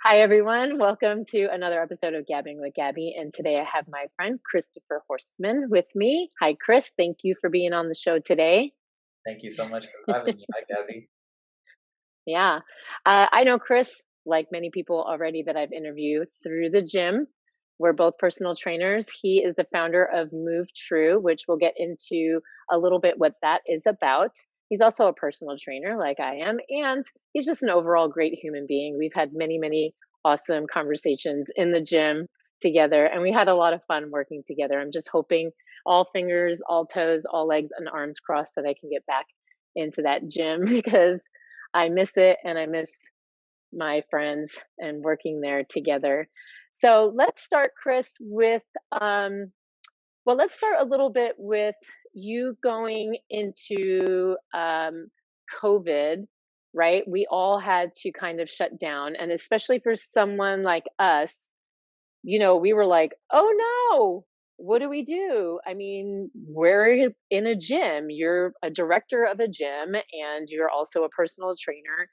Hi, everyone. Welcome to another episode of Gabbing with Gabby. And today I have my friend Christopher Horstman with me. Hi, Chris. Thank you for being on the show today. Thank you so much for having me. Hi, Gabby. Yeah. I know Chris, like many people already that I've interviewed through the gym. We're both personal trainers. He is the founder of Move True, which we'll get into a little bit what that is about. He's also a personal trainer like I am, and he's just an overall great human being. We've had many, many awesome conversations in the gym together, and we had a lot of fun working together. I'm just hoping all fingers, all toes, all legs, and arms crossed that I can get back into that gym because I miss it and I miss my friends and working there together. So let's start, Chris, with let's start a little bit with you going into COVID, right? We all had to kind of shut down, and especially for someone like us, we were like, oh no, what do we do? I mean, we're in a gym. You're a director of a gym, and you're also a personal trainer.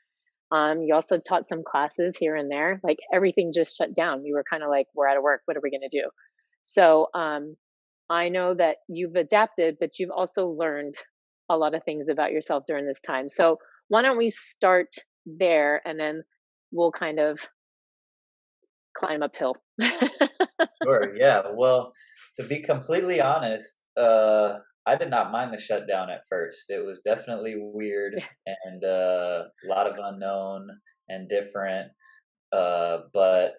You also taught some classes here and there. Like everything just shut down. We were kind of like, we're out of work. What are we going to do? So I know that you've adapted, but you've also learned a lot of things about yourself during this time. So why don't we start there, and then we'll kind of climb uphill. Sure. Yeah. Well, to be completely honest, I did not mind the shutdown at first. It was definitely weird and a lot of unknown and different. But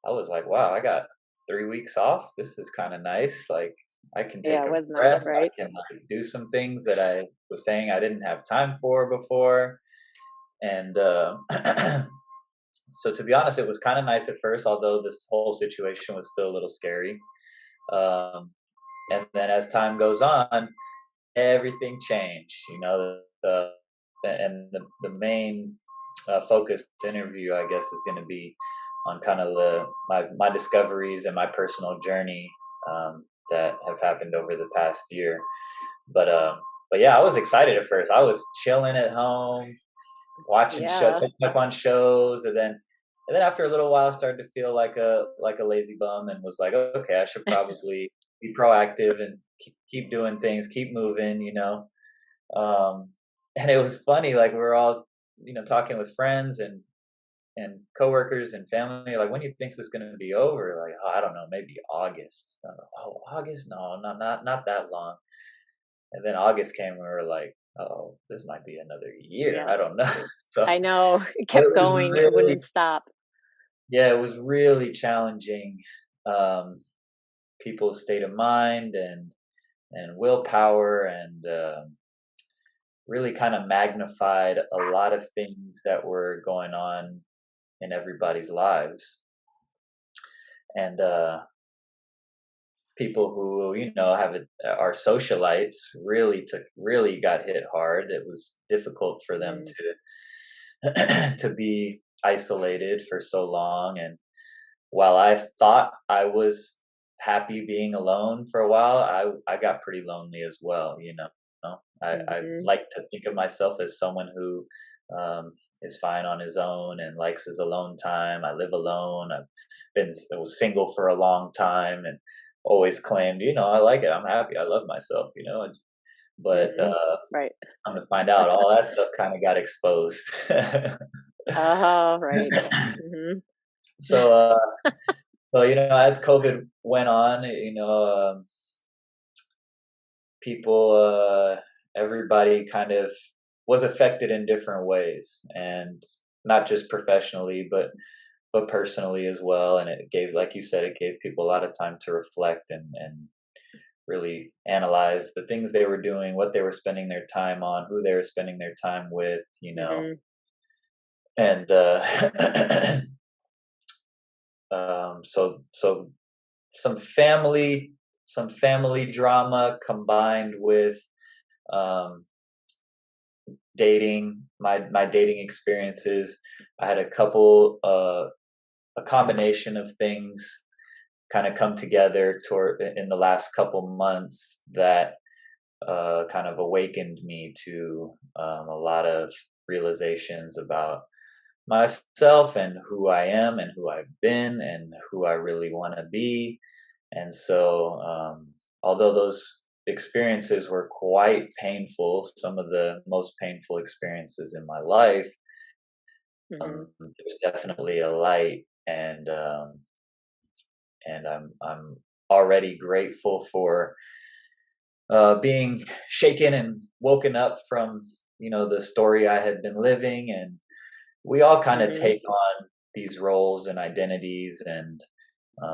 I was like, wow, I got 3 weeks off. This is kind of nice. Like, I can Yeah, take it a was breath. nice, I right? can like do some things that I was saying I didn't have time for before. And so to be honest, it was kind of nice at first, although this whole situation was still a little scary. Um, and then as time goes on, everything changed. The main focused interview, I guess, is going to be on kind of my discoveries and my personal journey that have happened over the past year. But um, but yeah, I was excited at first. I was chilling at home, watching Yeah. catching up on shows, and then after a little while, I started to feel like a lazy bum, and was like, okay, I should probably be proactive and keep doing things, keep moving. Um, and it was funny, like we were all talking with friends and coworkers and family, like, when do you think this is going to be over? Like, oh, I don't know, maybe August. Oh, August? No, not that long. And then August came, and we were like, oh, this might be another year. Yeah. I don't know. So I know. It it kept was going. It really, wouldn't stop. yeah, it was really challenging. Um, People's state of mind and willpower, and really kind of magnified a lot of things that were going on in everybody's lives. And people who are socialites really got hit hard. It was difficult for them Mm, to be isolated for so long. And while I thought I was happy being alone for a while, I got pretty lonely as well. I mhm. like to think of myself as someone who is fine on his own and likes his alone time. I live alone. I was single for a long time and always claimed, I like it. I'm happy. I love myself. But Mhm. Right. I'm to find out, all that stuff kind of got exposed. Uh-huh, right. Mhm. so, uh, as COVID went on, people, everybody kind of was affected in different ways, and not just professionally, but personally as well. And it gave, like you said, it gave people a lot of time to reflect and really analyze the things they were doing, what they were spending their time on, who they were spending their time with. Mhm. And so some family some family drama combined with um, dating, my dating experiences. I had a combination of things kind of come together toward in the last couple months that kind of awakened me to a lot of realizations about myself and who I am and who I've been and who I really want to be. And so, although those experiences were quite painful, some of the most painful experiences in my life, Mhm. there's definitely a light, and I'm already grateful for being shaken and woken up from the story I had been living, and we all kind of Mhm. take on these roles and identities and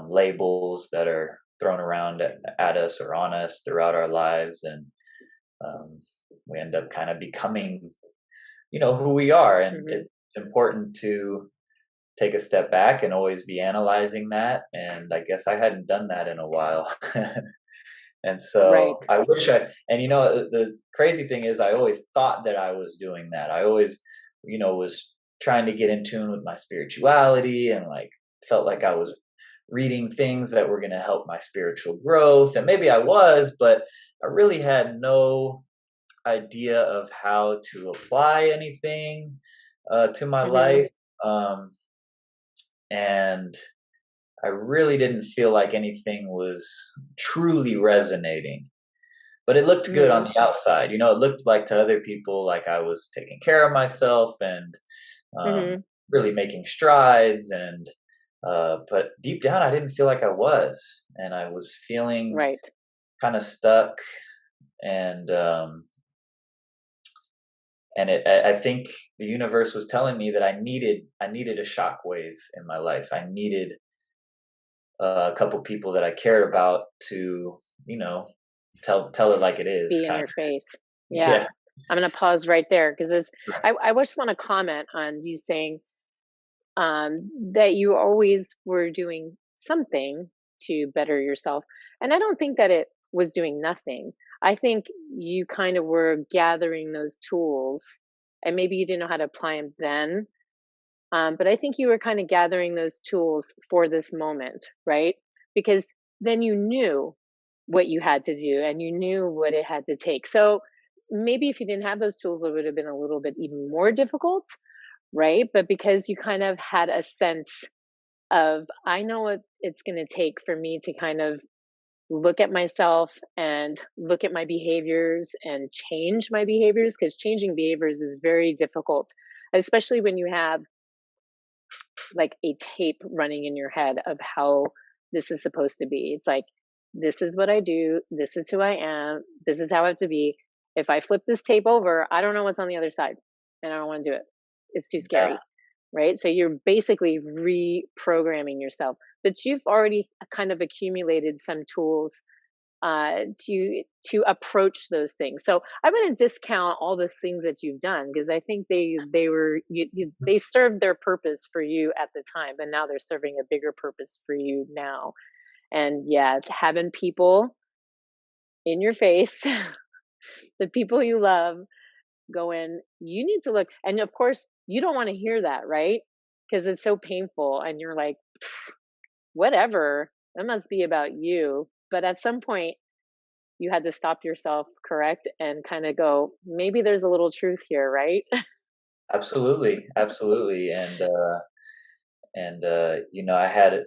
labels that are thrown around at us or on us throughout our lives, and um, we end up kind of becoming who we are, and Mhm. it's important to take a step back and always be analyzing that, and I guess I hadn't done that in a while. And Right. so I wish I, and the crazy thing is, I always thought that I was doing that. I always, was trying to get in tune with my spirituality, and like felt like I was reading things that were going to help my spiritual growth. And maybe I was, but I really had no idea of how to apply anything to my Mhm. life. Um, and I really didn't feel like anything was truly resonating, but it looked good on Mhm. the outside. It looked like to other people like I was taking care of myself and Mhm. really making strides. And but deep down, I didn't feel like I was, and I was feeling Right. kind of stuck. And I think the universe was telling me that I needed a shockwave in my life. I needed a couple people that I cared about to, you know, tell it like it is, Be in kind your of. face. Yeah. Yeah. I'm gonna pause right there because Right. I just want to comment on you saying that you always were doing something to better yourself. And I don't think that it was doing nothing. I think you kind of were gathering those tools, and maybe you didn't know how to apply them then. But I think you were kind of gathering those tools for this moment, right? Because then you knew what you had to do and you knew what it had to take. So maybe if you didn't have those tools, it would have been a little bit even more difficult, right? But because you kind of had a sense of, I know what it's going to take for me to kind of look at myself and look at my behaviors and change my behaviors, because changing behaviors is very difficult, especially when you have like a tape running in your head of how this is supposed to be. It's like, this is what I do, this is who I am, this is how I have to be. If I flip this tape over, I don't know what's on the other side and I don't want to do it. It's too Yeah. scary. Right? So you're basically reprogramming yourself. But you've already kind of accumulated some tools to approach those things. So I wouldn't discount all the things that you've done, because I think they served their purpose for you at the time, and now they're serving a bigger purpose for you now. And yeah, having people in your face, the people you love, going, you need to look, and of course you don't want to hear that, right? Because it's so painful, and you're like, whatever, that must be about you. But at some point you had to stop yourself, correct, and kind of go, maybe there's a little truth here, right? Absolutely, absolutely. And I had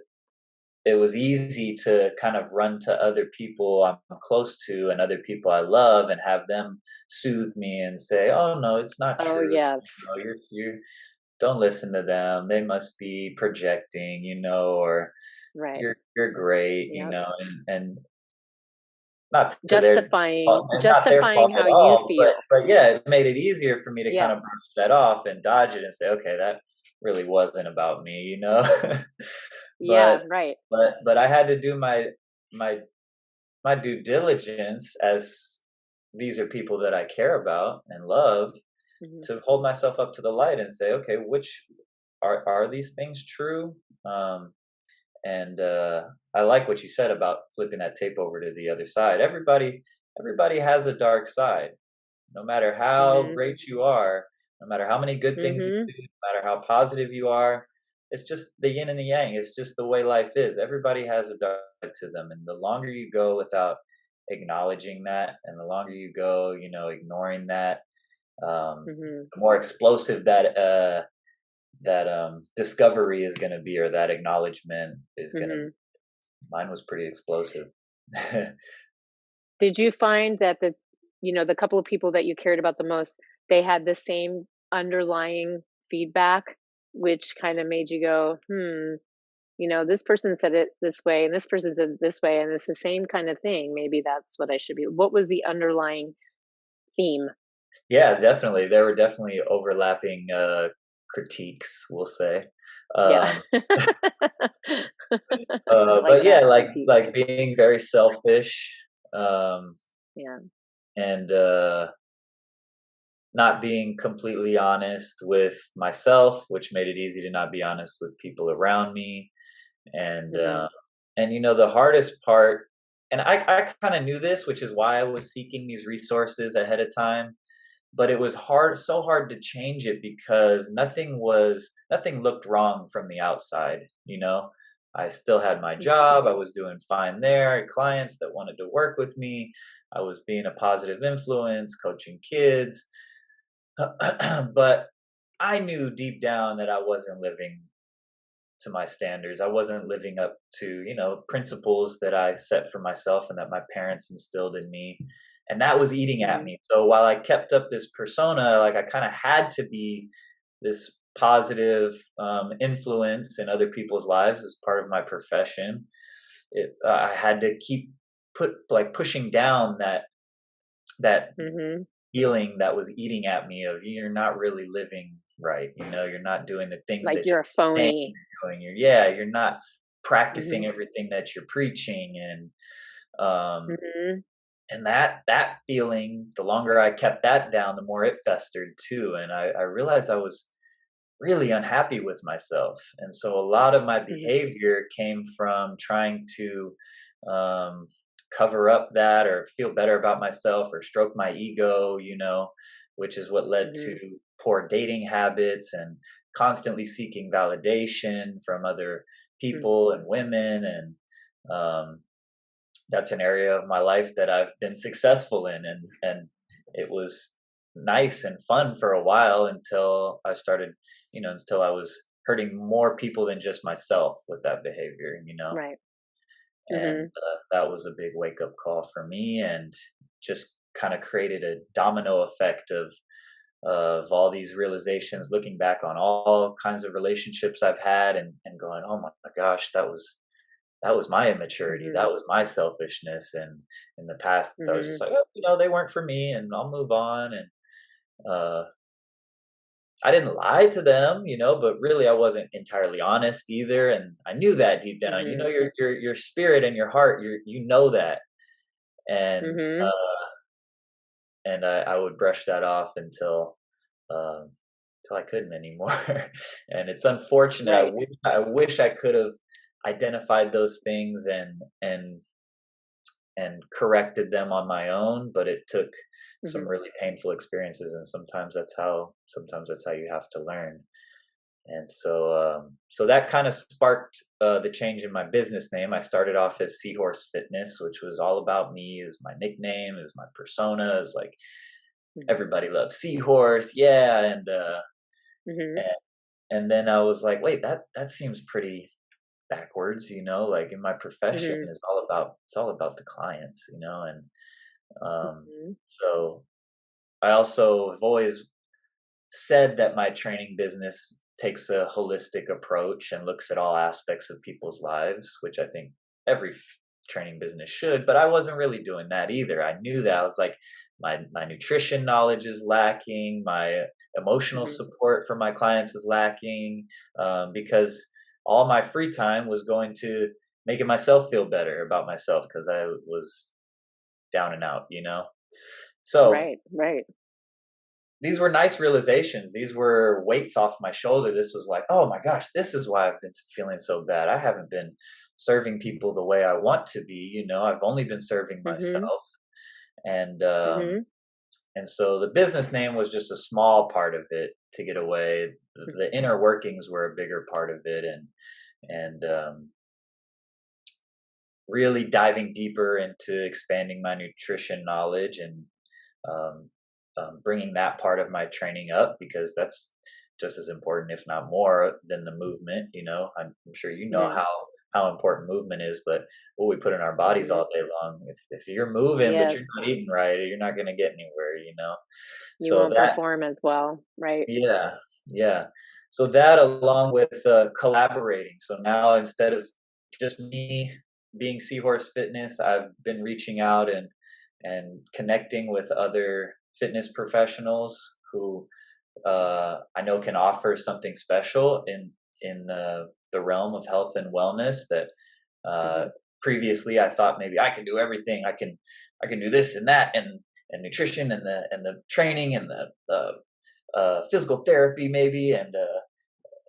it was easy to kind of run to other people I'm close to and other people I love and have them soothe me and say, "Oh no, it's not Oh, true. yes. You don't listen to them. They must be projecting, or Right. you're great, Yep. and not to their Justifying fault, it's not their justifying fault how at you all, but feel. yeah, it made it easier for me to kind Yeah. of brush that off and dodge it and say, "Okay, that really wasn't about me." Yeah, But right. I had to do my my due diligence, as these are people that I care about and love, Mhm. to hold myself up to the light and say, "Okay, which are these things true?" Um, and I like what you said about flipping that tape over to the other side. Everybody has a dark side. No matter how Mhm. great you are, no matter how many good things you Mhm. do, no matter how positive you are, it's just the yin and the yang. It's just the way life is. Everybody has a dark side to them, and the longer you go without acknowledging that, and the longer you go, Mhm. ignoring that, the more explosive that discovery is going to be, or that acknowledgement is going to. Mhm. Mine was pretty explosive. Did you find that the couple of people that you cared about the most, they had the same underlying feedback, which kind of made you go, this person said it this way and this person said it this way, and it's the same kind of thing. Maybe that's what I should be. What was the underlying theme? Yeah, definitely. There were definitely overlapping critiques, we'll say. Yeah. Um, I like but yeah, that critique. like being very selfish, um, Yeah. and not being completely honest with myself, which made it easy to not be honest with people around me. And Mhm. the hardest part, and I kind of knew this, which is why I was seeking these resources ahead of time. But it was hard, so hard to change it because nothing looked wrong from the outside. I still had my Mhm. job. I was doing fine there. I had clients that wanted to work with me. I was being a positive influence, coaching kids. But I knew deep down that I wasn't living to my standards. I wasn't living up to, principles that I set for myself and that my parents instilled in me. And that was eating at Mhm. me. So while I kept up this persona, like I kind of had to be this positive influence in other people's lives as part of my profession. I had to keep pushing down that Mhm. feeling that was eating at me of you're not really living right. You're not doing the things Like that you're a you're saying phony. you're doing. You're not practicing Mhm. everything that you're preaching. Um Mhm. and that feeling, the longer I kept that down, the more it festered too. And I realized I was really unhappy with myself. And so a lot of my Mhm. behavior came from trying to um, cover up that or feel better about myself or stroke my ego, which is what led to Mhm. poor dating habits and constantly seeking validation from other Mhm. people and women. And um, that's an area of my life that I've been successful in. And it was nice and fun for a while until I started, until I was hurting more people than just myself with that behavior. Right. And Mhm. that was a big wake up call for me, and just kind of created a domino effect of all these realizations, looking back on all kinds of relationships I've had, and going, oh my gosh, that was my immaturity. That Mhm. was my selfishness. And in the past, I was just Mhm. like, oh, they weren't for me, and I'll move on. And uh, I didn't lie to them, but really I wasn't entirely honest either. And I knew that deep down. Mhm. Your spirit and your heart, you know that. And Mhm. I would brush that off um, until I couldn't anymore. And it's unfortunate. I Right. wish I wish I could have identified those things and corrected them on my own, but it took some Mhm. really painful experiences, and sometimes that's how you have to learn. And so that kind of sparked the change in my business name. I started off as Seahorse Fitness, which was all about me, is my nickname, is my persona, is like Mhm. everybody loves Seahorse, yeah. Mhm. And then I was like, wait, that seems pretty backwards, like in my profession Mhm. it's all about the clients, and Mhm. so I also have always said that my training business takes a holistic approach and looks at all aspects of people's lives, which I think every training business should. But I wasn't really doing that either. I knew that. I was like, my nutrition knowledge is lacking, my emotional Mhm. support for my clients is lacking, because all my free time was going to making myself feel better about myself because I was down and out. So Right. Right. these were nice realizations. These were weights off my shoulder. This was like, oh my gosh, this is why I've been feeling so bad. I haven't been serving people the way I want to be. I've only been serving Mhm. myself. And um, Mhm. and so the business name was just a small part of it to get away. The inner workings were a bigger part of it, and really diving deeper into expanding my nutrition knowledge and um, bringing that part of my training up because just as important, if not more, than the movement. I'm sure you know Mhm. how important movement is, but what we put in our bodies Mhm. all day long. If you're moving but Yes. you're not eating right, you're not going to get anywhere. You So won't that perform as well, right? yeah, yeah. So that along with collaborating. So now instead of just me being Seahorse Fitness, I've been reaching out and connecting with other fitness professionals who I know can offer something special in the realm of health and wellness that uh, Mhm. previously I thought maybe I can do everything. I can do this and that and nutrition and the training and the physical therapy maybe and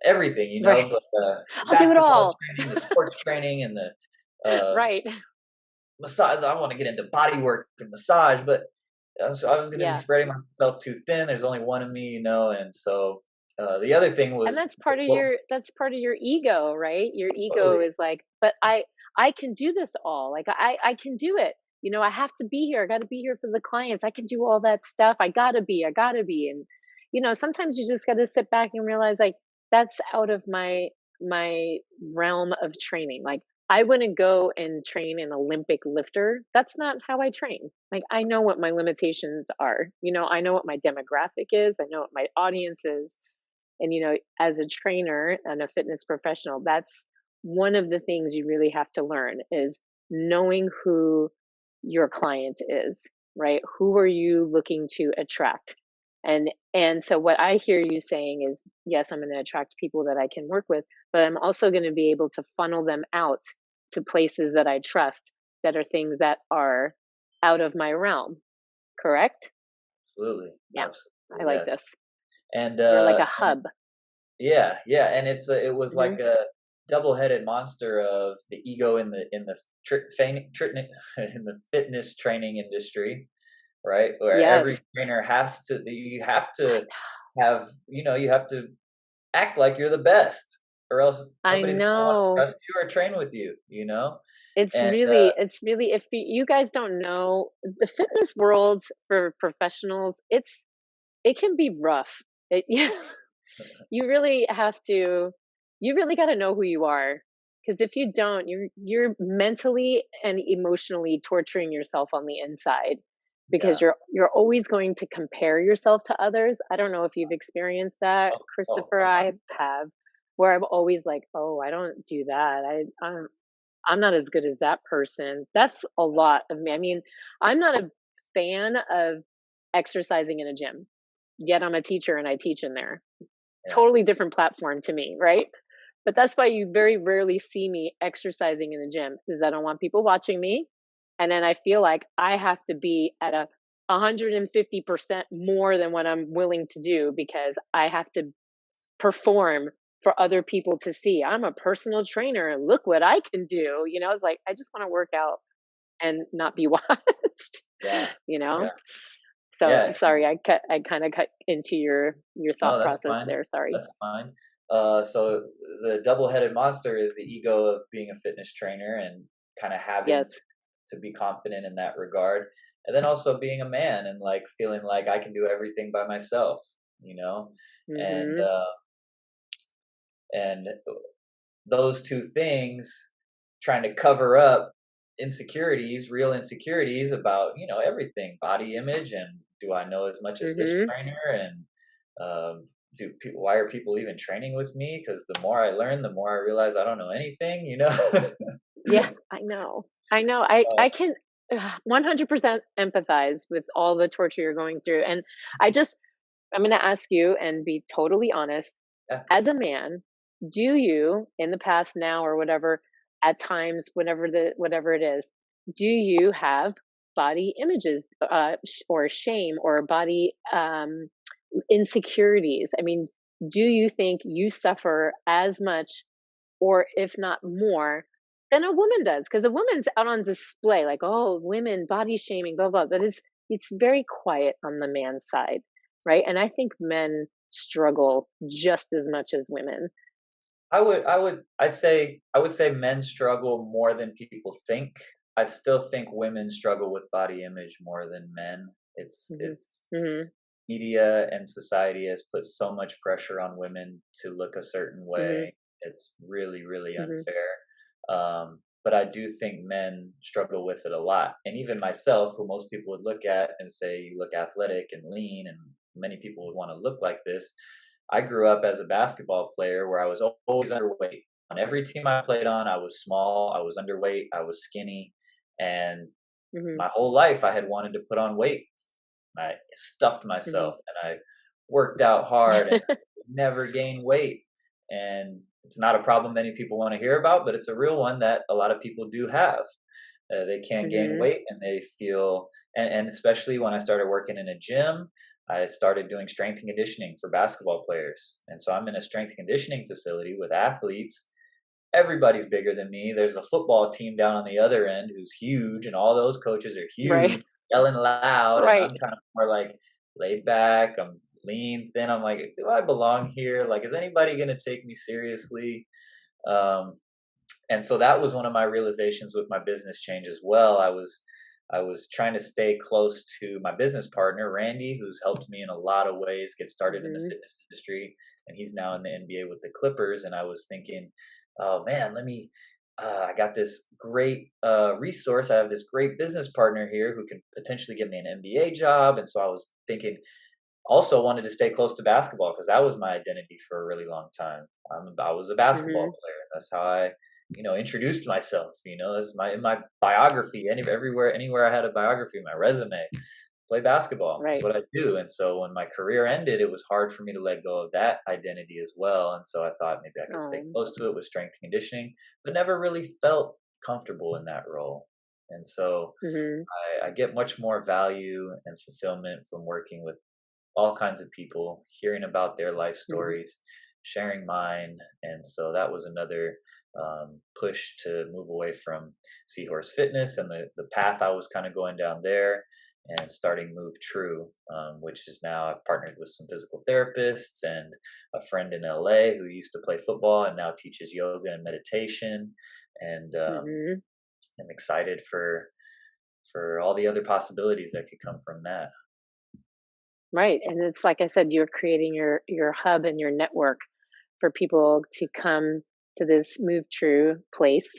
everything, Right. but I'll do it basketball all. training, the sports training, and the Right. massage. I want to get into body work and massage, but so I was going to be Yeah. spreading myself too thin. There's only one of me, and so the other thing And was, well, that's part of your ego, right? Your ego totally, is like, but I can do this all. Like I can do it. I have to be here. I got to be here for the clients. I can do all that stuff. I got to be. And sometimes you just got to sit back and realize like that's out of my realm of training. Like I wouldn't go and train an Olympic lifter. That's not how I train. Like I know what my limitations are. I know what my demographic is. I know what my audience is, and, as a trainer and a fitness professional, that's one of the things you really have to learn is knowing who your client is, right? Who are you looking to attract? And so what I hear you saying is, yes, I'm going to attract people that I can work with, but I'm also going to be able to funnel them out to places that I trust, that are things that are out of my realm, correct? absolutely, Yeah, I absolutely, like yes, this. and You're like uh, a and hub. yeah, yeah, and it was Hmm. like a double-headed monster of the ego in the in the fitness training industry, right? Where every Yes. trainer you have to you have to act like you're the best, or else I nobody's gonna want to know. trust you or train with you. It's And really it's really if you guys don't know, the fitness world for professionals, it can be rough. Yeah, you really have to you really got to know who you are, because if you don't, you're mentally and emotionally torturing yourself on the inside, because yeah, you're always going to compare yourself to others. I don't know if you've experienced that, oh, oh, Christopher. I have, where I'm always like, "Oh, I don't do that. I'm not as good as that person." That's a lot of me. I mean, I'm not a fan of exercising in a gym, yet I'm a teacher and I teach in there. yeah, Totally different platform to me, right? But that's why you very rarely see me exercising in the gym, is I don't want people watching me. And then I feel like I have to be at a 150% more than what I'm willing to do, because I have to perform for other people to see. I'm a personal trainer. Look what I can do. It's like I just want to work out and not be watched. yeah, you know? yeah, So yeah. sorry, I kind of cut into your No, thought that's process fine. there. Sorry. That's fine. So the double-headed monster is the ego of being a fitness trainer and kind of having Yes. to be confident in that regard. And then also being a man and like feeling like I can do everything by myself, you know? And Mhm. uh and those two things trying to cover up real insecurities about, everything, body image and do I know as much as this Mhm. trainer and why are people even training with me? Because the more I learn, the more I realize I don't know anything. Yeah, I know. I know. uh, I can 100% empathize with all the torture you're going through. And I just I'm going to ask you and be totally honest. yeah. As a man, do you, in the past, now, or whatever, at times, whatever it is, do you have body images, or shame, or body insecurities? I mean, do you think you suffer as much, or if not more, than a woman does? Because a woman's out on display, like, oh, women body shaming, blah blah. That is, it's very quiet on the man's side, right? And I think men struggle just as much as women. I would say men struggle more than people think. I still think women struggle with body image more than men. It's Hmm. it's Hmm. media and society has put so much pressure on women to look a certain Mhm. way. It's really, really Mhm. unfair. But I do think men struggle with it a lot. And even myself, who most people would look at and say, you look athletic and lean, and many people would want to look like this. I grew up as a basketball player where I was always underweight. On every team I played on, I was small, I was underweight, I was skinny. And Mhm. my whole life, I had wanted to put on weight. I stuffed Mhm. myself and I worked out hard and I never gained weight. And it's not a problem many people want to hear about, but it's a real one that a lot of people do have. They can't gain Mhm. weight and they feel, and especially when I started working in a gym, I started doing strength and conditioning for basketball players. And so I'm in a strength and conditioning facility with athletes. Everybody's bigger than me. There's a football team down on the other end who's huge, and all those coaches are Right. huge, yelling loud, and Right. I'm kind of more like laid back. I'm lean, thin. I'm like, do I belong here? Like, is anybody gonna take me seriously? Um, and so that was one of my realizations with my business change as well. I was trying to stay close to my business partner Randy, who's helped me in a lot of ways get started in the Mhm. fitness industry, and he's now in the NBA with the Clippers. And I was thinking, oh man, let me. I got this great resource. I have this great business partner here who can potentially give me an NBA job. And so I was thinking, also wanted to stay close to basketball because that was my identity for a really long time. I was a basketball Mhm. player. That's how I, introduced myself. That's my in my biography. Everywhere, anywhere I had a biography, my resume, play basketball. It's Right. what I do. And so when my career ended, it was hard for me to let go of that identity as well. And so I thought maybe I could stay Oh. close to it with strength and conditioning, but never really felt comfortable in that role. And so Mhm. I get much more value and fulfillment from working with all kinds of people, hearing about their life Mhm. stories, sharing mine. And so that was another push to move away from Seahorse Fitness and the path I was kind of going down there, and starting Move True, which is now I've partnered with some physical therapists and a friend in LA who used to play football and now teaches yoga and meditation. And Mhm. I'm excited for all the other possibilities that could come from that. Right. And it's like I said, you're creating your hub and your network for people to come to this move true place,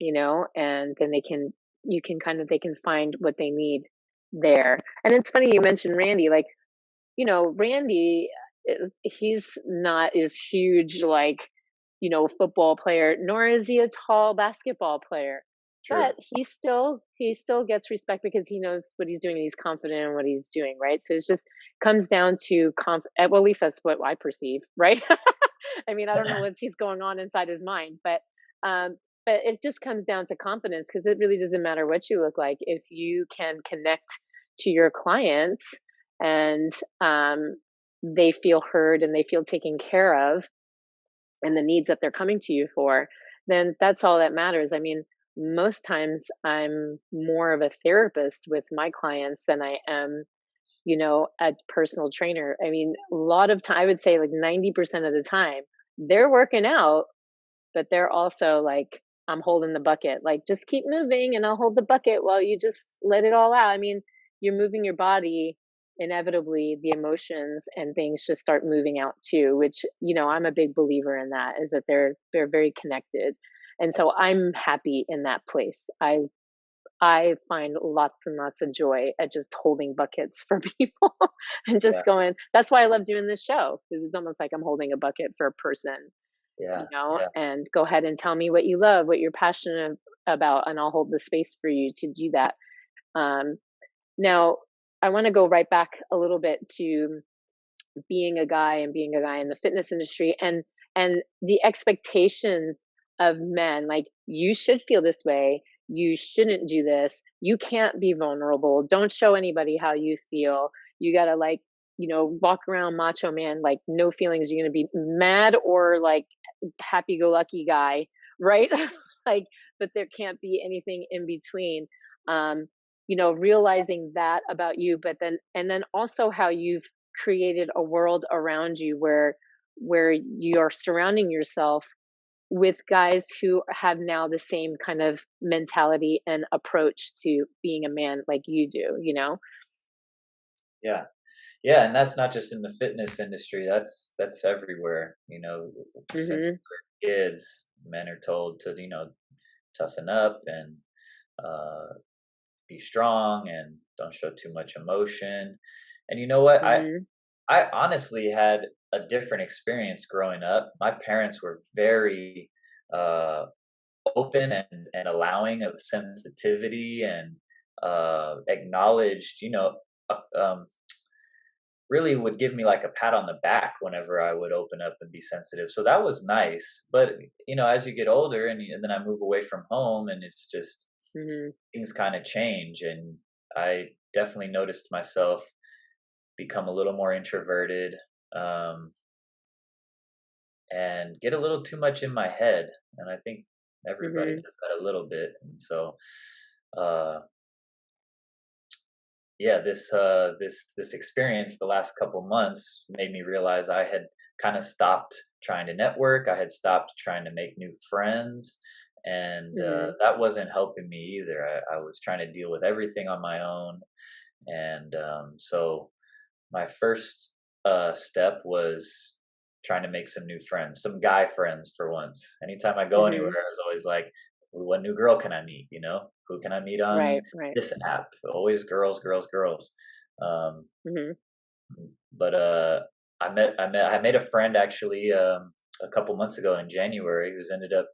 and then you can kind of they can find what they need there. And it's funny you mentioned Randy, like, Randy, he's not as huge like, football player, nor is he a tall basketball player. True. But he still gets respect because he knows what he's doing and he's confident in what he's doing, right? So it's just comes down to well, at least that's what I perceive, right? I mean, I don't know what's he's going on inside his mind, um, but it just comes down to confidence because it really doesn't matter what you look like if you can connect to your clients and they feel heard and they feel taken care of and the needs that they're coming to you for, then that's all that matters. I mean, most times I'm more of a therapist with my clients than I am, a personal trainer. I mean, a lot of time, I would say like 90% of the time, they're working out, but they're also like, I'm holding the bucket. Like, just keep moving and I'll hold the bucket while you just let it all out. I mean, you're moving your body, inevitably the emotions and things just start moving out too, which, I'm a big believer in that is that they're very connected. And so I'm happy in that place. I find lots and lots of joy at just holding buckets for people and Yeah. just going, that's why I love doing this show because it's almost like I'm holding a bucket for a person, Yeah. Yeah. and go ahead and tell me what you love, what you're passionate about, and I'll hold the space for you to do that. Um, Now, I want to go right back a little bit to being a guy in the fitness industry and the expectation of men. Like, you should feel this way. You shouldn't do this. You can't be vulnerable. Don't show anybody how you feel. You got to, like, walk around macho man, like no feelings. You're going to be mad or like happy go lucky guy, right? Like, but there can't be anything in between. Um, Realizing that about you, but then also how you've created a world around you where you're surrounding yourself with guys who have now the same kind of mentality and approach to being a man like you do. Yeah. Yeah, and that's not just in the fitness industry. That's everywhere. Since Mhm. we're kids, men are told to toughen up and uh, be strong and don't show too much emotion. And you know what? Mhm. I honestly had a different experience growing up. My parents were very uh, open and allowing of sensitivity and acknowledged, really would give me like a pat on the back whenever I would open up and be sensitive. So that was nice. But as you get older and then I move away from home and it's just Mhm. things kind of change and I definitely noticed myself become a little more introverted um, and get a little too much in my head. And I think everybody Mhm. does that a little bit. And so, uh, yeah, this experience the last couple months made me realize I had kind of stopped trying to network. I had stopped trying to make new friends, and Mhm. that wasn't helping me either. I was trying to deal with everything on my own, and so my first step was trying to make some new friends, some guy friends for once. Anytime I go anywhere, Mhm. I was always like, what new girl can I meet? Who can I meet on Right, right. this app? Always girls, girls, girls. Um, Mhm. but I made a friend actually a couple months ago in January who's ended up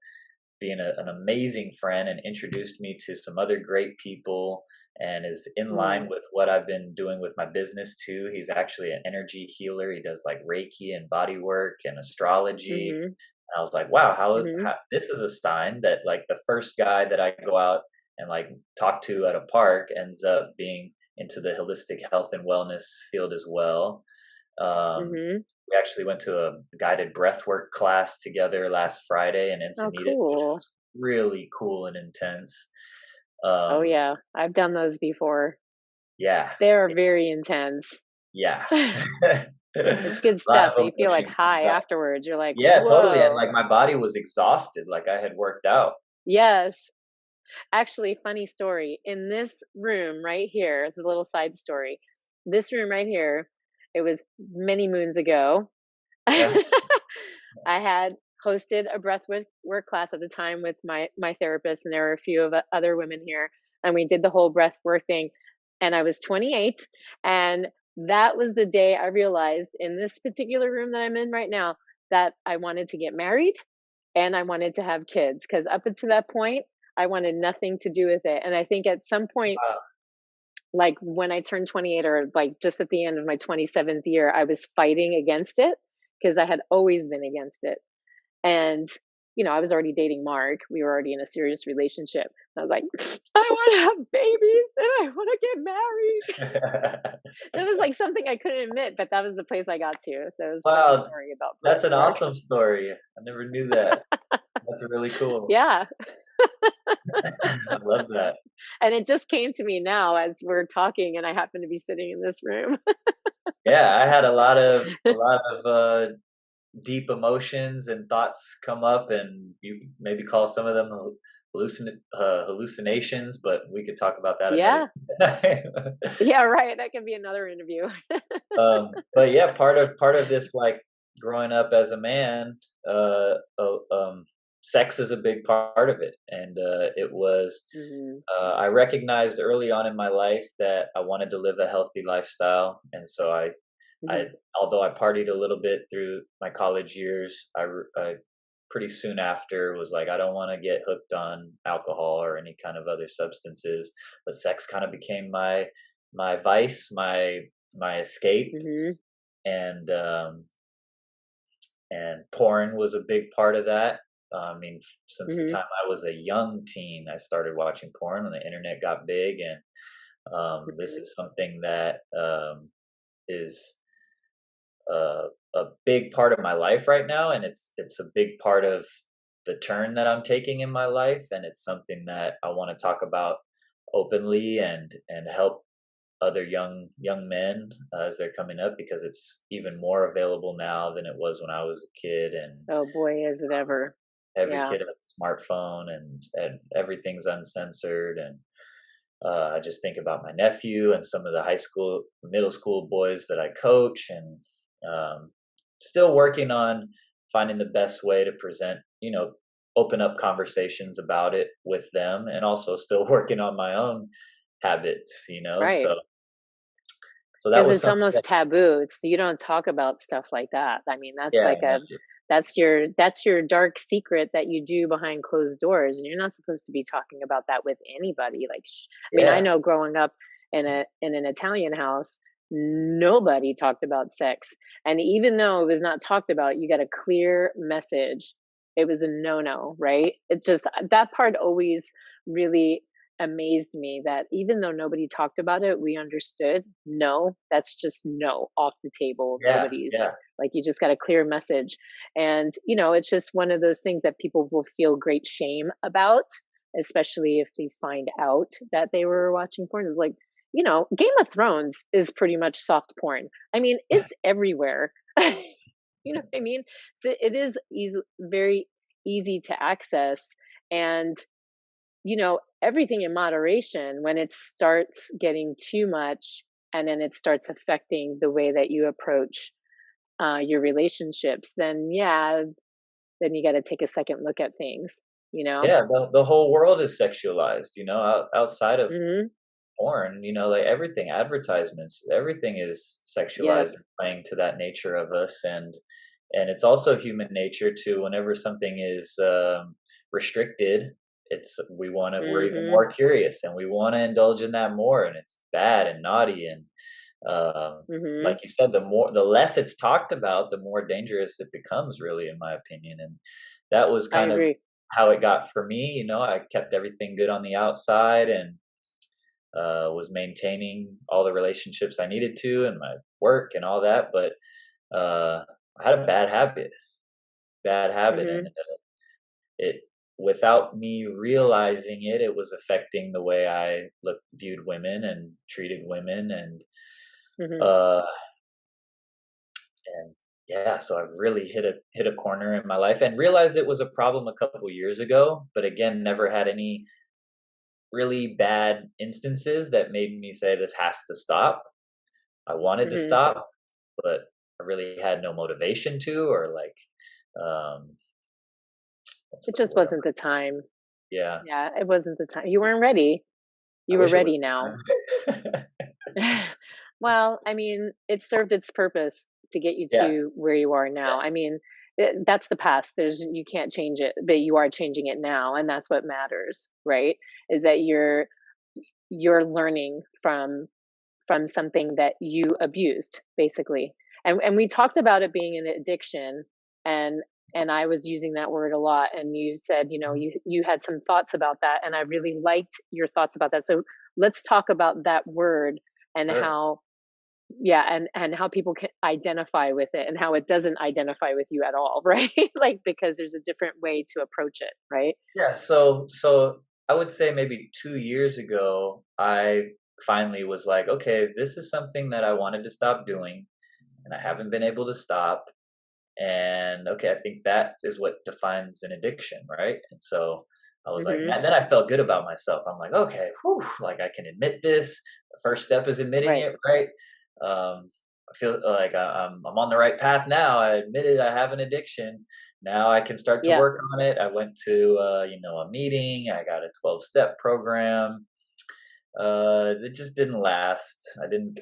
being an amazing friend and introduced me to some other great people and is in line Mm. with what I've been doing with my business too. He's actually an energy healer. He does like Reiki and body work and astrology. Mhm. And I was like, wow, Mhm. how this is a sign that like the first guy that I go out and like talk to at a park ends up being into the holistic health and wellness field as well. Um, Mhm. we actually went to a guided breathwork class together last Friday in Oh, Encinitas, which cool. was really cool and intense. Oh, Um, yeah. I've done those before. yeah, They are very intense. yeah. It's good A lot stuff, but of you feel like emotion high comes out. afterwards. You're like, Yeah, totally. And "Whoa." like my body was exhausted, like I had worked out. Yes. Actually, funny story. In this room right here, it's a little side story. This room right here, it was many moons ago. Yeah. I had hosted a breath work class at the time with my therapist, and there were a few of other women here, and we did the whole breath work thing. And I was 28, and that was the day I realized in this particular room that I'm in right now that I wanted to get married and I wanted to have kids because up until that point, I wanted nothing to do with it. And I think at some point, Wow. like when I turned 28 or like just at the end of my 27th year, I was fighting against it because I had always been against it. And, I was already dating Mark. We were already in a serious relationship. I was like, I want to have babies and I want to get married. So it was like something I couldn't admit, but that was the place I got to. So it was a funny Wow, story about breath that's an work. awesome story. I never knew that. That's really cool. Yeah. I love that. And it just came to me now as we're talking and I happen to be sitting in this room. Yeah, I had a lot of deep emotions and thoughts come up, and you could maybe call some of them hallucinations, but we could talk about that another Yeah. time. Yeah, right. That can be another interview. But yeah, part of this, like growing up as a man, sex is a big part of it, and it was. Mhm. I recognized early on in my life that I wanted to live a healthy lifestyle, and so I Mhm. although I partied a little bit through my college years, I pretty soon after was like, I don't want to get hooked on alcohol or any kind of other substances, but sex kind of became my vice, my escape, Mhm. and and porn was a big part of that. I mean, since the Mhm. time I was a young teen, I started watching porn when the internet got big, and this Mhm. is something that is a big part of my life right now, and it's a big part of the turn that I'm taking in my life, and it's something that I want to talk about openly and help other young men as they're coming up because it's even more available now than it was when I was a kid, and Oh boy, is it ever. every Yeah. kid has a smartphone and everything's uncensored, and I just think about my nephew and some of the high school, middle school boys that I coach, and um, still working on finding the best way to present, open up conversations about it with them, and also still working on my own habits, Right. so that Because was it's something almost that, taboo. It's you don't talk about stuff like that. I mean, that's yeah, like no, that's your dark secret that you do behind closed doors, and you're not supposed to be talking about that with anybody. Like, I mean, I yeah, know growing up in an Italian house, nobody talked about sex, and even though it was not talked about, you got a clear message. It was a no no, right? It just that part always really amazed me that even though nobody talked about it, we understood, no, that's just no, off the table. yeah, Nobody's yeah, like, you just got a clear message. And, it's just one of those things that people will feel great shame about, especially if they find out that they were watching porn. Is like, Game of Thrones is pretty much soft porn. I mean, it's everywhere. You know what I mean? So it is easy, very easy to access. And everything in moderation. When it starts getting too much and then it starts affecting the way that you approach your relationships, then yeah, then you got to take a second look at things, you know? yeah. The whole world is sexualized, outside of Hmm. porn, like everything, advertisements, everything is sexualized Yes. and playing to that nature of us, and it's also human nature to, whenever something is restricted, we're even Hmm. more curious and we want to indulge in that more, and it's bad and naughty, and Hmm. like you said, the less it's talked about, the more dangerous it becomes, really, in my opinion. And that was I kind of agree. how it got for me. I kept everything good on the outside, and was maintaining all the relationships I needed to, and my work and all that. But I had a bad habit, and Hmm. it, without me realizing it, it was affecting the way I viewed women and treated women, Hmm. uh, and yeah, so I've really hit a corner in my life, and realized it was a problem a couple years ago. But again, never had any really bad instances that made me say this has to stop. I wanted to Hmm. stop, but I really had no motivation to, or like, um, what's It the just word? wasn't the time. Yeah, Yeah, it wasn't the time. You weren't ready. I You were wish it was ready now. the time. Well, I mean, it served its purpose to get you Yeah, to where you are now. I mean, that's the past. You can't change it, but you are changing it now, and that's what matters, right? Is that you're learning from something that you abused, basically. And we talked about it being an addiction, and I was using that word a lot, and you said, you had some thoughts about that, and I really liked your thoughts about that. So let's talk about that word and sure. how, yeah, and how people can identify with it and how it doesn't identify with you at all, right? Like, because there's a different way to approach it, right? Yeah, so I would say maybe 2 years ago, I finally was like, "Okay, this is something that I wanted to stop doing, and I haven't been able to stop." And okay, I think that is what defines an addiction, right? And so I was like, Mhm. and then I felt good about myself. I'm like, okay, whew, like I can admit this. The first step is admitting Right. it, right? I feel like I'm on the right path now. I admitted I have an addiction. Now I can start to Yeah. work on it. I went to a meeting. I got a 12-step program. It just didn't last. I didn't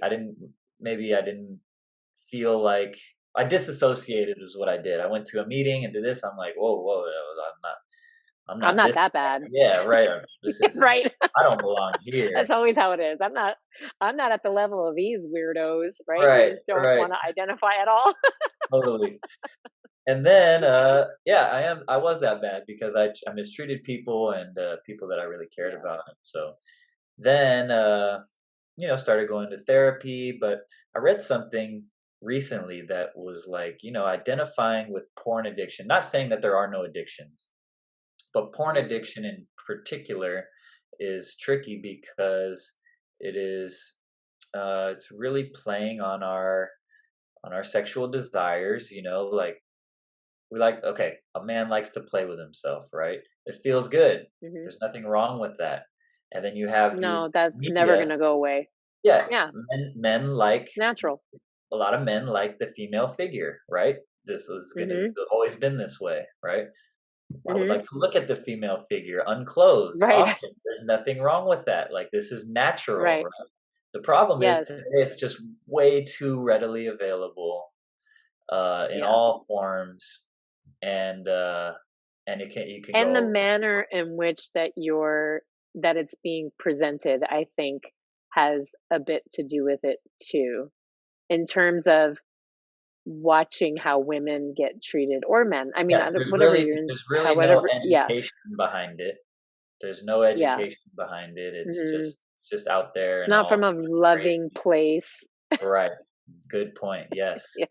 feel like I disassociated is what I did. I went to a meeting and did this. I'm like, whoa, whoa, I'm I'm not not this. that bad. Yeah, right. This isn't. Right. I don't belong here. That's always how it is. I'm not at the level of these weirdos, right? Who Right, just don't right, want to identify at all. totally. And then, yeah, I was that bad because I mistreated people, and people that I really cared Yeah. about. So then, started going to therapy. But I read something recently that was like, identifying with porn addiction. Not saying that there are no addictions, but porn Mhm. addiction in particular is tricky because it is it's really playing on our sexual desires. Like, okay, a man likes to play with himself, right? It feels good. Mhm. There's nothing wrong with that. and then you have these No, that's never media. gonna go away. Yeah, Yeah, men like natural. a lot of men like the female figure, right? It's Mhm, always been this way, right? I would mhm. like to look at the female figure unclothed Right, often. There's nothing wrong with that. Like, this is natural, right. right? The problem is Yes, today it's just way too readily available in yeah. all forms, and you can And the go. manner in which that it's being presented, I think, has a bit to do with it too, in terms of watching how women get treated or men. I mean, I Yes, don't whatever you're in, there's really no however yeah, education behind it. There's no yeah. education behind it. Mhm. It's just out there It's and not from all a loving crazy. place. Right. Good point. Yes. Yeah,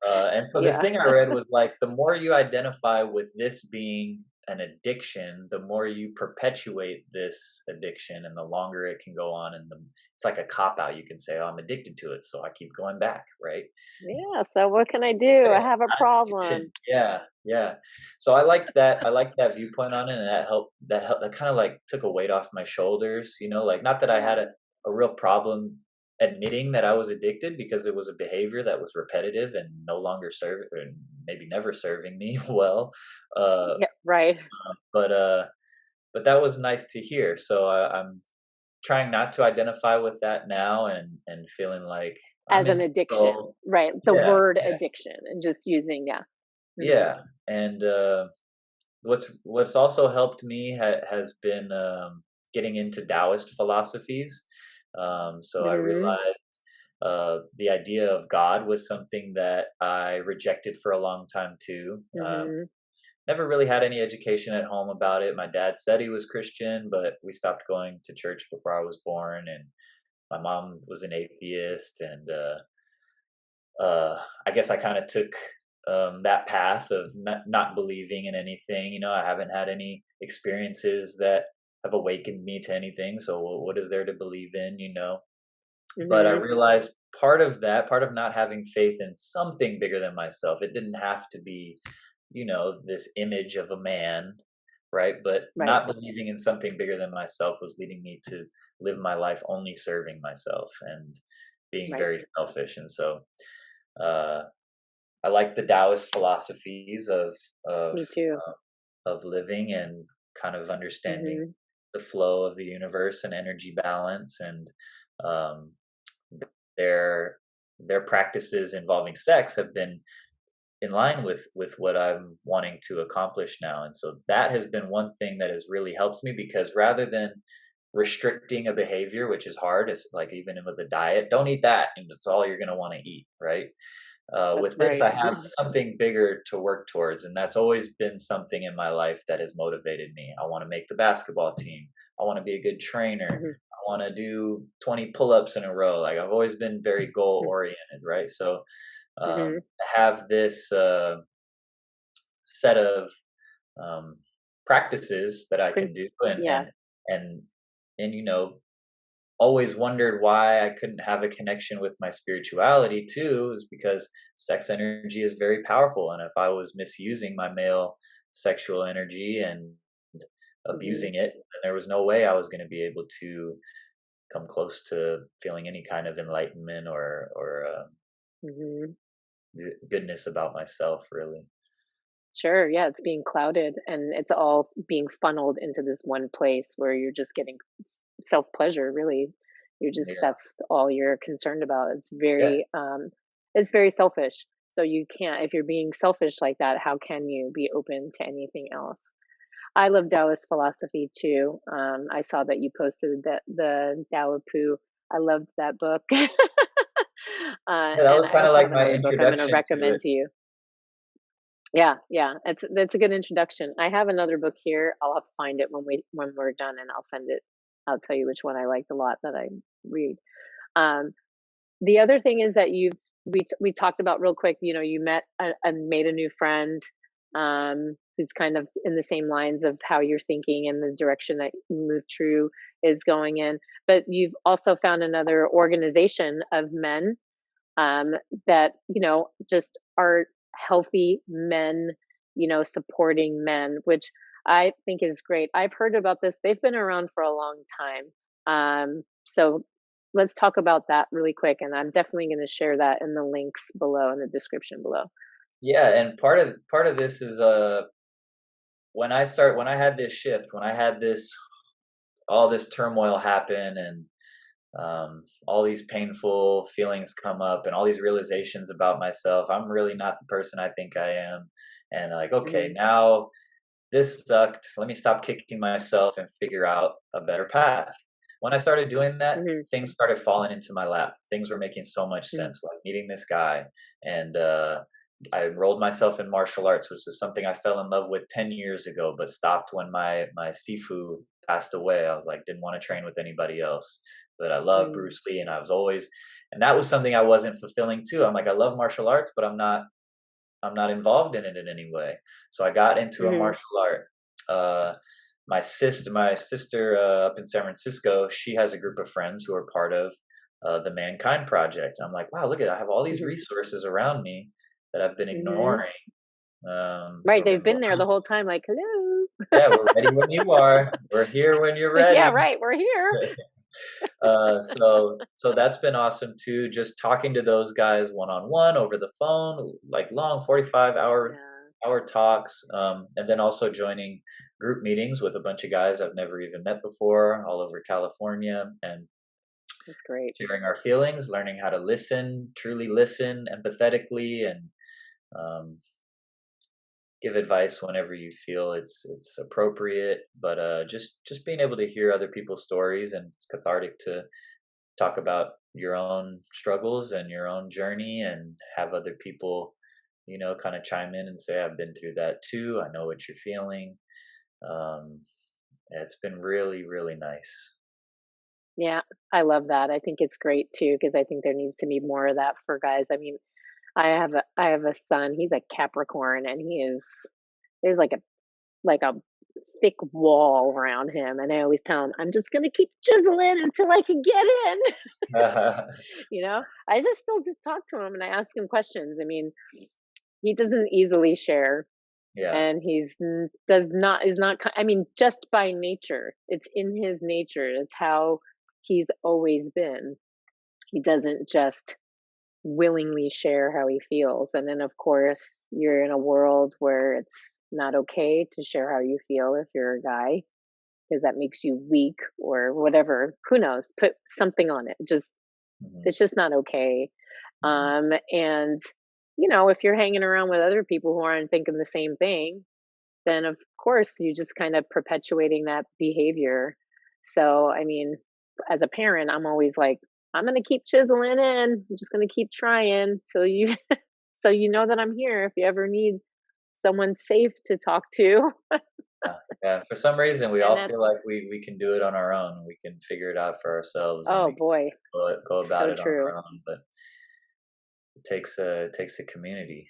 And so this yeah. thing I read was like, the more you identify with this being an addiction, the more you perpetuate this addiction, and the longer it can go on. And it's like a cop out. You can say, "Oh, I'm addicted to it, so I keep going back." Right? Yeah, so what can I do? Yeah, I have a not addiction. problem. Yeah, yeah. So I liked that. I liked that viewpoint on it, and that helped. That kind of like took a weight off my shoulders. Like, not that I Yeah, had a real problem admitting that I was addicted, because it was a behavior that was repetitive and no longer serving, or maybe never serving me well. Uh, yeah, right. but uh, but that was nice to hear. So I'm trying not to identify with that now, and feeling like I'm As an in addiction, control. right, the Yeah, word yeah, addiction and just using yeah. Mhm, yeah. And what's also helped me has been getting into Taoist philosophies. So I mhm, realized the idea of God was something that I rejected for a long time too. mhm, Never really had any education at home about it. My dad said he was Christian, but we stopped going to church before I was born, and my mom was an atheist, and I guess I kind of took that path of not believing in anything. I haven't had any experiences that have awakened me to anything. So what is there to believe in? But I mhm, realized part of not having faith in something bigger than myself. It didn't have to be, this image of a man, right? But right, not believing in something bigger than myself was leading me to live my life only serving myself and being right. very selfish. And so uh, I like the Taoist philosophies of Me too. of living, and kind of understanding Mhm, the flow of the universe and energy balance, and um, their their practices involving sex have been in line with what I'm wanting to accomplish now. And so that has been one thing that has really helped me, because rather than restricting a behavior, which is hard, it's like, even with a diet, don't eat that, and that's all you're going to want to eat, right? that's With this, right. I have something bigger to work towards, and that's always been something in my life that has motivated me. I want to make the basketball team. I want to be a good trainer. Mhm, I want to do 20 pull-ups in a row. Like, I've always been very goal mm, oriented, right? So mhm, to have this set of um, practices that I prin can do, yeah, and and always wondered why I couldn't have a connection with my spirituality too, is because sex energy is very powerful. And if I was misusing my male sexual energy and mhm, abusing it, then there was no way I was going to be able to come close to feeling any kind of enlightenment, or mhm. goodness about myself, really. Sure, yeah, it's being clouded and it's all being funneled into this one place where you're just getting self-pleasure, really. You're just Yeah. that's all you're concerned about. Yeah. It's very selfish. So you can't if you're being selfish like that, how can you be open to anything else? I love Taoist philosophy too. I saw that you posted that the Tao of Pooh. I loved that book. Yeah, that And was I kind of also like have my another book I'm going to introduction to recommend it. to you. Yeah, yeah, it's a good introduction. I have another book here. I'll have to find it when we're done, and I'll send it. I'll tell you which one I liked a lot that I read. Um, the other thing is that we talked about real quick. You met and made a new friend who's kind of in the same lines of how you're thinking and the direction that Move True is going in. But you've also found another organization of men um, that just are healthy men, supporting men, which I think is great. I've heard about this. They've been around for a long time. So let's talk about that really quick, and I'm definitely going to share that in the links below in the description below. Yeah, and part of this is when I had this shift, when I had this all this turmoil happen, and all these painful feelings come up, and all these realizations about myself. I'm really not the person I think I am. And like, okay, Mhm. now this sucked. Let me stop kicking myself and figure out a better path. When I started doing that, Mhm. things started falling into my lap. Things were making so much Mhm. sense, like meeting this guy. And I enrolled myself in martial arts, which is something I fell in love with 10 years ago, but stopped when my sifu passed away. I was like, didn't want to train with anybody else. But I love Mhm. Bruce Lee, and I was always, and that was something I wasn't fulfilling too. I'm like, I love martial arts, but I'm not involved in it in any way. So I got into a Mhm. martial art. Uh, my sister up in San Francisco, she has a group of friends who are part of the Mankind Project. I'm like, wow, look at, I have all these Mhm. resources around me that I've been Mhm. ignoring. Right, We're they've gonna been there the launch. whole time, like, hello. Yeah, we're ready when you are. We're here when you're Like, yeah, ready. right, we're here. So that's been awesome too. Just talking to those guys one on one over the phone, like long 45 hour talks, and then also joining group meetings with a bunch of guys I've never even met before, all over California, and That's great. sharing our feelings, learning how to listen, truly listen empathetically, and um, give advice whenever you feel it's appropriate. But just being able to hear other people's stories, and it's cathartic to talk about your own struggles and your own journey, and have other people, kind of chime in and say, I've been through that too. I know what you're feeling. Um, yeah, it's been really, really nice. Yeah, I love that. I think it's great too because I think there needs to be more of that for guys. I mean, I have a son, he's a Capricorn, and he is there's like a thick wall around him, and I always tell him, "I'm just gonna keep chiseling until I can get in." You know? I just still just talk to him and I ask him questions. I mean, he doesn't easily share, Yeah. and does not is not I mean, just by nature. It's in his nature. It's how he's always been. He doesn't just willingly share how he feels. And then, of course, you're in a world where it's not okay to share how you feel if you're a guy because that makes you weak or whatever. Who knows? Put something on it. Hmm. It's just not okay. Hmm. And if you're hanging around with other people who aren't thinking the same thing, then of course you just kind of perpetuating that behavior. So, I mean, as a parent, I'm always like, I'm gonna keep chiseling in. I'm just gonna keep trying till you so you know that I'm here if you ever need someone safe to talk to. Yeah, for some reason we And all that feel like we can do it on our own. We can figure it out for ourselves, and oh we can boy, go about so it on true. our own. But it takes a community.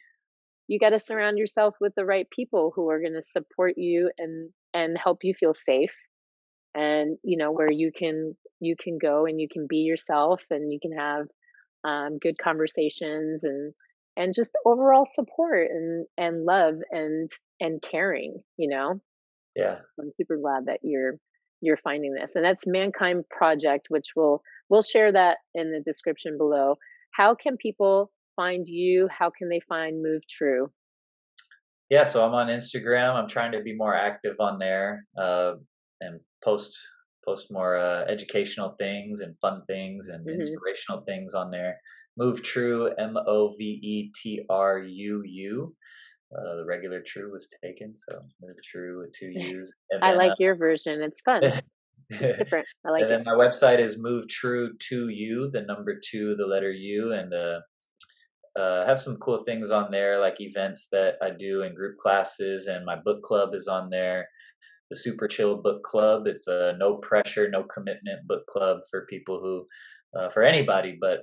You got to surround yourself with the right people who are going to support you and help you feel safe, and where you can go and you can be yourself and you can have good conversations and just overall support and love and caring. Yeah. I'm super glad that you're finding this, and that's Mankind Project, which we'll share that in the description below. How can people find you? How can they find Move True? Yeah, so I'm on Instagram. I'm trying to be more active on there, and post more educational things and fun things and Hmm. inspirational things on there. Move True, Movetruuu. The regular True was taken, so Move True with two U's, and I then like your version. It's fun. It's different. I like and it. then my website is Move True to You, the number two, the letter U, and have some cool things on there, like events that I do in group classes, and my book club is on there. The Super Chill Book Club. It's a no pressure, no commitment book club for people for anybody, but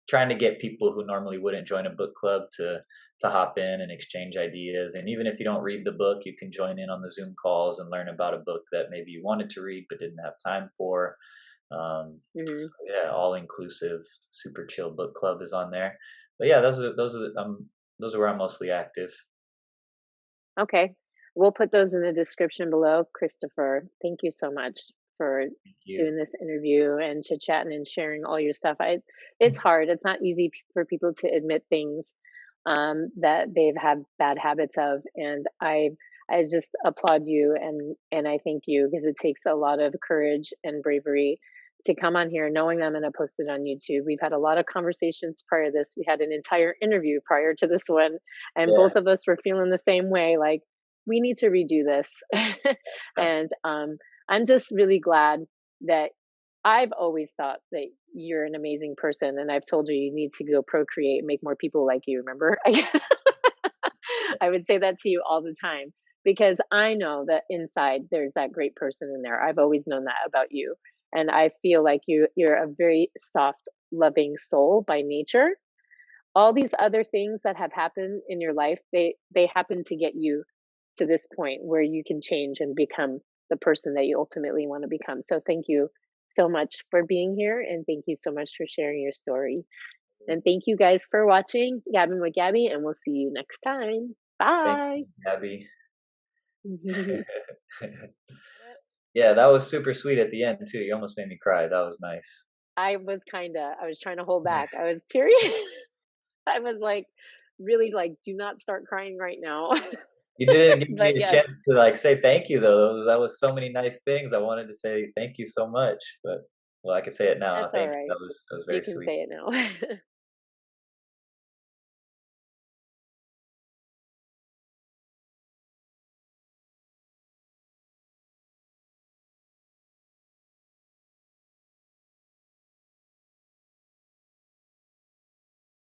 trying to get people who normally wouldn't join a book club to hop in and exchange ideas. And even if you don't read the book, you can join in on the Zoom calls and learn about a book that maybe you wanted to read but didn't have time for. So Hmm. yeah, all inclusive, super chill book club is on there. But yeah, those are where I'm mostly active. Okay. We'll put those in the description below. Christopher, thank you so much for Thank you. doing this interview and chit chatting and sharing all your stuff. It's hard. It's not easy for people to admit things that they've had bad habits of, and I just applaud you and I thank you because it takes a lot of courage and bravery to come on here knowing I'm going to post it on YouTube. We've had a lot of conversations prior to this. We had an entire interview prior to this one, and Yeah. both of us were feeling the same way like we need to redo this. Yeah. And I'm just really glad that I've always thought that you're an amazing person, and I've told you you need to go procreate, make more people like you. Remember, I would say that to you all the time because I know that inside there's that great person in there. I've always known that about you, and I feel like you're a very soft, loving soul by nature. All these other things that have happened in your life, they happen to get you to this point where you can change and become the person that you ultimately want to become. So thank you so much for being here and thank you so much for sharing your story. And thank you guys for watching Gabbing with Gabby and we'll see you next time. Thank Bye. you, Gabby. Yeah, that was super sweet at the end too. You almost made me cry. That was nice. I was trying to hold back. I was teary. I was like really like do not start crying right now. You didn't give me But a yes, chance to like say thank you though. That was so many nice things. I wanted to say thank you so much, but well, I could say it now. that's all Thank you. right. That was You very can sweet. say it now.